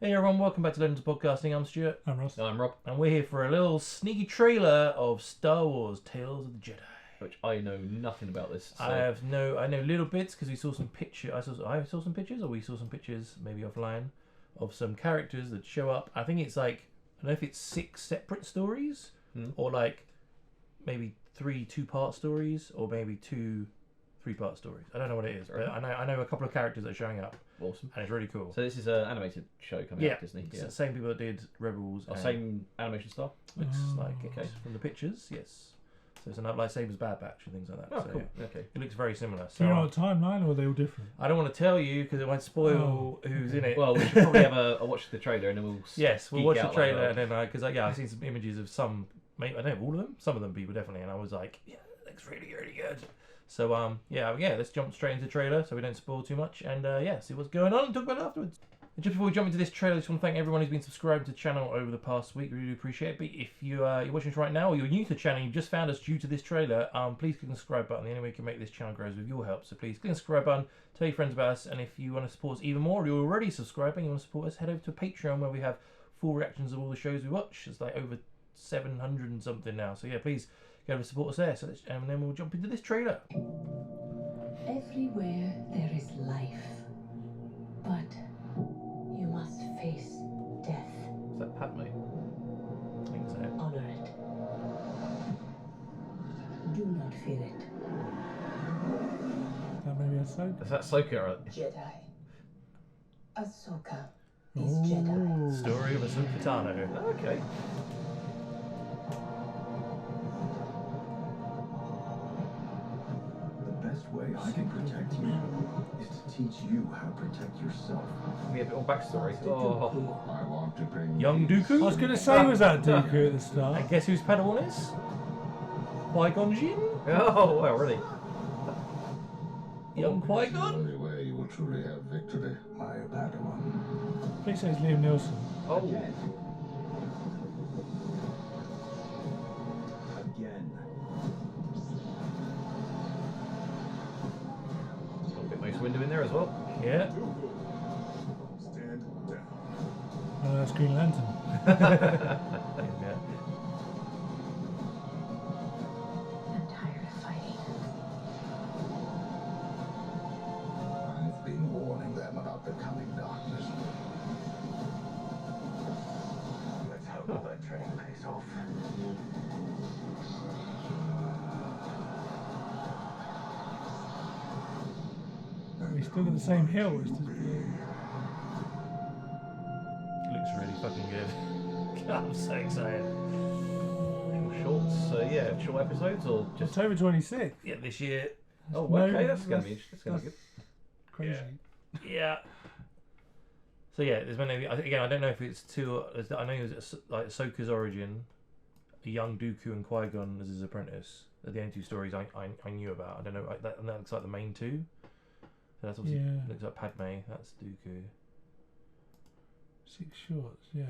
Hey everyone, welcome back to Legends of Podcasting. I'm Stuart. I'm Ross. I'm Rob. And we're here for a little sneaky trailer of Star Wars Tales of the Jedi. Which I know nothing about this. So. I know little bits because we saw some pictures. I saw some pictures, or we saw some pictures, maybe offline, of some characters that show up. I think it's like, I don't know if it's 6 separate stories, or like maybe 3 2-part stories, or maybe 2 3-part stories. I don't know what it is, but I know a couple of characters that are showing up. Awesome. And it's really cool. So this is an animated show coming out of Disney. It's the same people that did Rebels. Same animation style? Looks like it from the pictures, yes. So it's another Lightsabers Bad Batch and things like that. Oh, so, cool. Yeah. Okay. It looks very similar. Do So you know what timeline, or are they all different? I don't want to tell you because it might spoil who's in it. Well, we should probably have a watch the trailer and then we'll we'll watch the trailer like and then because I've seen some images of some. Maybe I don't know all of them. Some of them people definitely, and I was like, yeah, that looks really good. So let's jump straight into the trailer so we don't spoil too much and see what's going on and talk about it afterwards. And just before we jump into this trailer, I just want to thank everyone who's been subscribed to the channel over the past week. Really appreciate it. But if you're watching this right now or you're new to the channel, you've just found us due to this trailer, please click the subscribe button. The only way we can make this channel grow is with your help. So please click the subscribe button, tell your friends about us, and if you want to support us even more, or you're already subscribing, you want to support us, head over to Patreon where we have full reactions of all the shows we watch. It's like over 700 and something now. So yeah, please go over and support us there. And then we'll jump into this trailer. Everywhere there is life, but you must face death. Is that Padme? I think so. Honor it. Do not fear it. That maybe Ahsoka. Is that Ahsoka? Jedi. Ahsoka is Jedi. Story of Ahsoka Tano. Okay. The best way I can protect you is to teach you how to protect yourself. We have a little backstory. Oh. I want to bring Young peace. Dooku? I was going to say, was that Dooku at the start? And guess whose Padawan is? Qui-Gon Jinn? Oh, well, really? Young The Qui-Gon? only way you will truly have victory, my Padawan. Please say it's Liam Neeson. Oh. Again. A little bit Mace Windu in there as well. Yeah. Stand down. Oh, that's Green Lantern. Yeah. I'm tired of fighting. I've been warning them about the coming darkness. Let's hope all that training pays off. We still got the same hill. It's just blue. Looks really fucking good. God, I'm so excited. Shorts, short episodes or just. October 26th. Yeah, this year. Oh, No, okay, that's going to be good. Crazy. Yeah. So yeah, there's many. Again, I don't know if it's two. I know it was like Ahsoka's origin, a young Dooku and Qui-Gon as his apprentice. They're the only 2 stories I knew about. I don't know. That looks like the main 2. So that's obviously looks like Padme. That's Dooku. 6 shorts, yeah.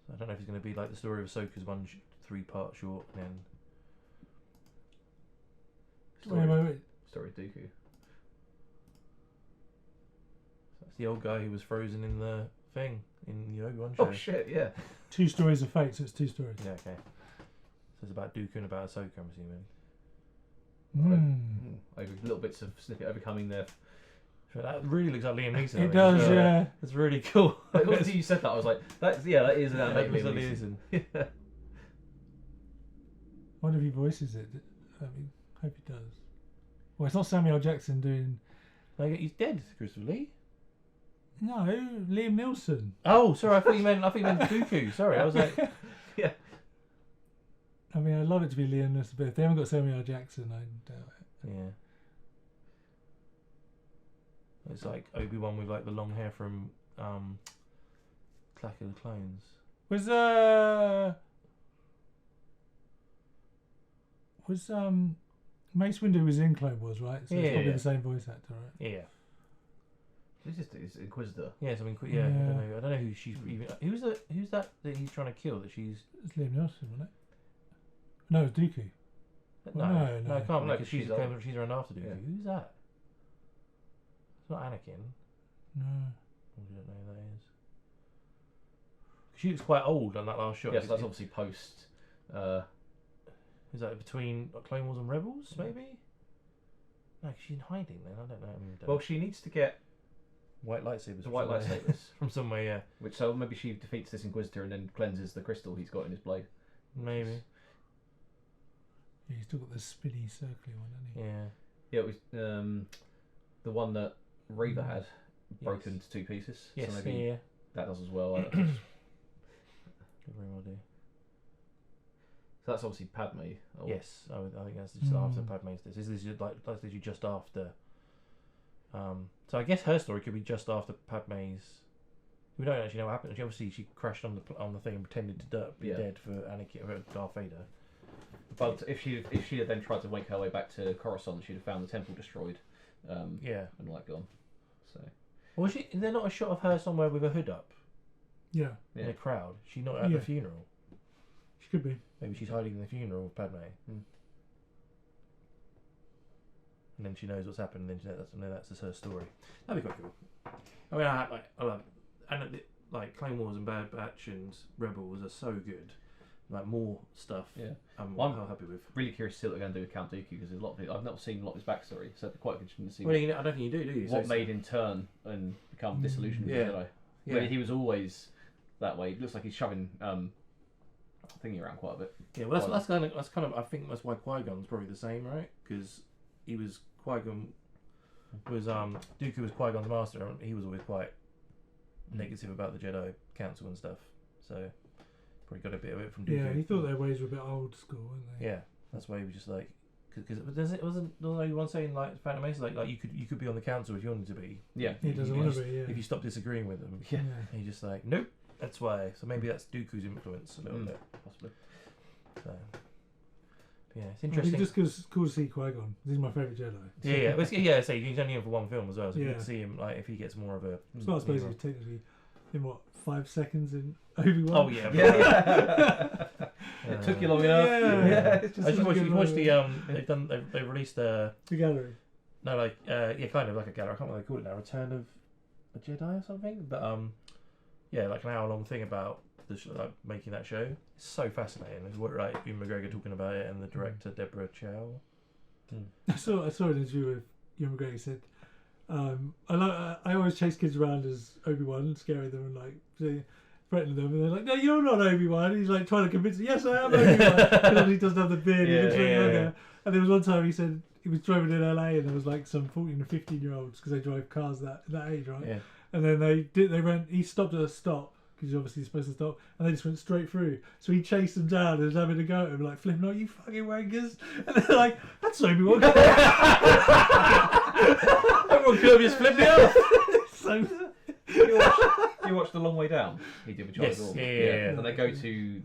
So I don't know if it's going to be like the story of Ahsoka's 3-part short, and then Wait. Story of Dooku. that's the old guy who was frozen in the thing in the Obi-Wan show. Oh, shit, yeah. 2 stories of fate, so it's 2 stories. Yeah, okay. So it's about Dooku and about Ahsoka, I'm assuming. Over little bits of snippet overcoming there. So that really looks like Liam Neeson. It does, yeah. It's really cool. Once you said that, I was like, that is an That animated looks like Liam Liam Neeson. Neeson. Wonder if he voices it. I mean, hope he does. Well, it's not Samuel L. Jackson doing. Like, he's dead, Christopher Lee. No, Liam Neeson. Oh, sorry, I thought you meant Dooku. Sorry, I was like, Yeah. I mean, I'd love it to be Liam Neeson, but if they haven't got Samuel L. Jackson, I doubt it. yeah. It's like Obi-Wan with like the long hair from Clash of the Clones. Was Mace Windu was in Clone Wars, right? So it's probably Yeah. the same voice actor, right? Yeah. This is Inquisitor. Yeah, something. I don't know who she's even. Who's that he's trying to kill? That she's. It's Liam Neeson, wasn't it? No, it's Dooku. No, no, it no. can't be No, because she's she's old. she's around after Dooku. Yeah. Who's that? It's not Anakin. No. We don't know who that is. She looks quite old on that last shot. Yes, that's obviously post. Is that between Clone Wars and Rebels, maybe? No, 'cause she's in hiding then. I don't know. I mean, Well, she needs to get white lightsabers. the white lightsabers, from somewhere, yeah. which so maybe she defeats this Inquisitor and then cleanses the crystal he's got in his blade. Maybe. Yeah, he's still got the spinny, circly one, hasn't he? Yeah. Yeah, it was the one that Reva had broken into 2 pieces. Yes. So maybe Yeah. that does as well. Could very well do. So that's obviously Padme. Oh, Yes, I think that's just after Padme's. This is like that's literally just after. So I guess her story could be just after Padme's. We don't actually know what happened. She crashed on the thing and pretended to be dead for Anakin, for Darth Vader. But if she had then tried to make her way back to Coruscant, she'd have found the temple destroyed. Yeah. And all that gone. So. Was she? Is there not a shot of her somewhere with a hood up Yeah, in a crowd? She's not at the funeral. she could be. Maybe she's hiding in the funeral of Padme. And then she knows what's happened, and then that's just her story. That'd be quite cool. I mean, I love, and Clone Wars and Bad Batch and Rebels are so good. Like more stuff. Yeah. I'm happy with. Really curious to see what they're going to do with Count Dooku because there's a lot of I've not seen a lot of his backstory, so it'd be quite interesting to see. Well, I don't think you do you? What made him turn and become disillusioned with the Jedi? Yeah. Really, he was always that way. It looks like he's shoving thingy around quite a bit. Yeah, well, that's kind of. I think that's why Qui-Gon's probably the same, right? Because Qui-Gon was Dooku was Qui-Gon's master, and he was always quite negative about the Jedi Council and stuff. So probably got a bit of it from Dooku. Yeah, he thought their ways were a bit old school, weren't they? Yeah, that's why he was just like, because it wasn't anyone saying like Phantom Menace like you could be on the council if you wanted to be. Yeah, He doesn't want to be. Yeah. If you stop disagreeing with them. Yeah. And he's just like, nope, that's why. So maybe that's Dooku's influence a little bit, possibly. So yeah, it's I interesting. think just because cool to see Qui-Gon. He's my favourite Jedi. Yeah. So he's only in for one film as well, so you Yeah. can see him like if he gets more of a. So I suppose he's technically in 5 seconds in Obi-Wan. Oh yeah. It took you long enough. Yeah. It's just I just such a watched, good you watched movie. they've released The gallery. no kind of like a gallery. I can't remember what they call it now. Return of a Jedi or something. But like an hour-long thing about making that show. It's so fascinating. It's what Ewan McGregor talking about it and the director Deborah Chow. I saw an interview with Ewan McGregor. He said, I always chase kids around as Obi-Wan and scaring them and threatening them, and they're like, no, you're not Obi-Wan. And he's like trying to convince them, yes, I am Obi-Wan. Because he doesn't have the beard. He looks really younger. And there was one time he said he was driving in LA and there was like some 14 or 15-year-olds because they drive cars that age, right? Yeah. And then he stopped at a stop because you're obviously supposed to stop, and they just went straight through. So he chased them down and was having a go at him, like flipping, "Oh, you fucking wankers!" And they're like, "That's Obi-Wan." Everyone could have just flipped it off. So You watched The Long Way Down? He did with Charlie Yes, Gordon. yeah. And they go to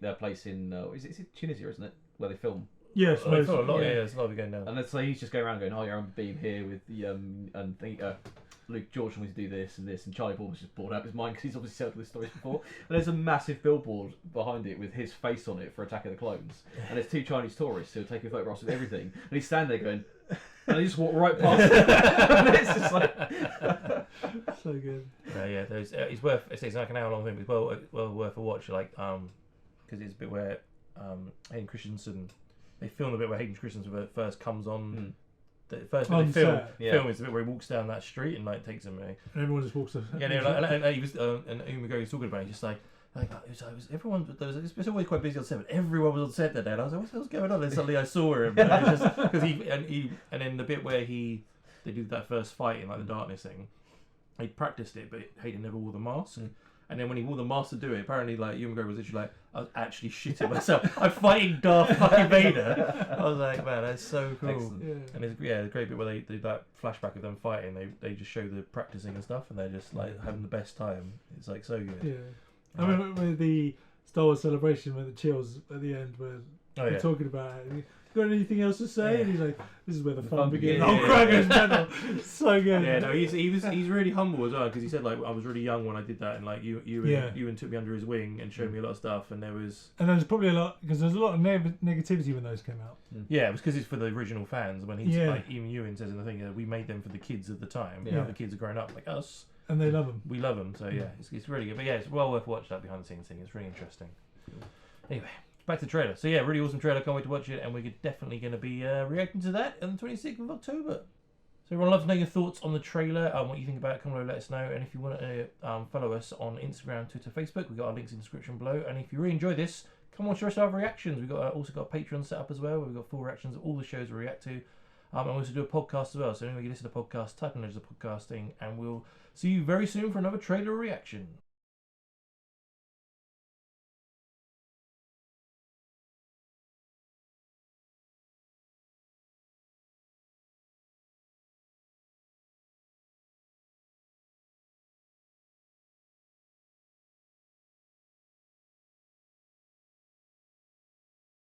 their place in is it Tunisia, isn't it, where they film? yeah, There's a lot of it going down. And it's like he's just going around going, "Oh yeah, I'm being here with the Luke George wanted to do this and this," and Charlie Ball was just bored out of his mind because he's obviously told these stories before. And there's a massive billboard behind it with his face on it for Attack of the Clones, and there's 2 Chinese tourists who are taking photographs of everything, and he's standing there going, and they just walk right past him. And it's just like so good. Yeah. It's worth. It's like an hour-long thing, but it's well worth a watch. Like because it's a bit where Hayden Christensen. They film the bit where Hayden Christensen first comes on. The first bit they film is the bit where he walks down that street and like takes him. And everyone just walks up. Yeah, and he was and Ewan McGregor was talking about it, just like it was everyone. It's always quite busy on set, but everyone was on set that day. And I was like, what's going on? And suddenly I saw him. And it was just because and then the bit where they do that first fight in like the darkness thing. He practiced it, but Hayden never wore the mask. And then when he wore the mask to do it, apparently like Ewan McGregor was literally like, I was actually shitting myself. I'm fighting Darth fucking Vader. I was like, man, that's so cool. Excellent. Yeah. And it's the great bit where they do that flashback of them fighting. They just show the practicing and stuff, and they're just like having the best time. It's like so good. Yeah. I remember with the Star Wars celebration with the chills at the end where they're talking about it. Got anything else to say? Yeah. And he's like, "This is where the fun fun begins." begins. Oh, Krager's medal, so good. Yeah, no, he's really humble as well because he said like I was really young when I did that, and like Ewan took me under his wing and showed me a lot of stuff, and there was And there's probably a lot because there's a lot of negativity when those came out. yeah, it was because it's for the original fans. When he's Yeah. like even Ewan says in the thing, we made them for the kids of the time. Yeah. Now the kids are grown up like us. And they love them. We love them, so yeah, it's really good. But yeah, it's well worth watching that behind the scenes thing. It's really interesting. Anyway, back to the trailer. So yeah, really awesome trailer. Can't wait to watch it, and we're definitely going to be reacting to that on the 26th of October. So everyone, loves to know your thoughts on the trailer, what you think about it. Come below, let us know. And if you want to follow us on Instagram, Twitter, Facebook, we've got our links in the description below. And if you really enjoy this, come watch the rest of our reactions. We've got also got a Patreon set up as well, where we've got full reactions of all the shows we react to. And we also do a podcast as well. So anyway, you listen to the podcast, type in Legends of Podcasting, and we'll see you very soon for another trailer reaction.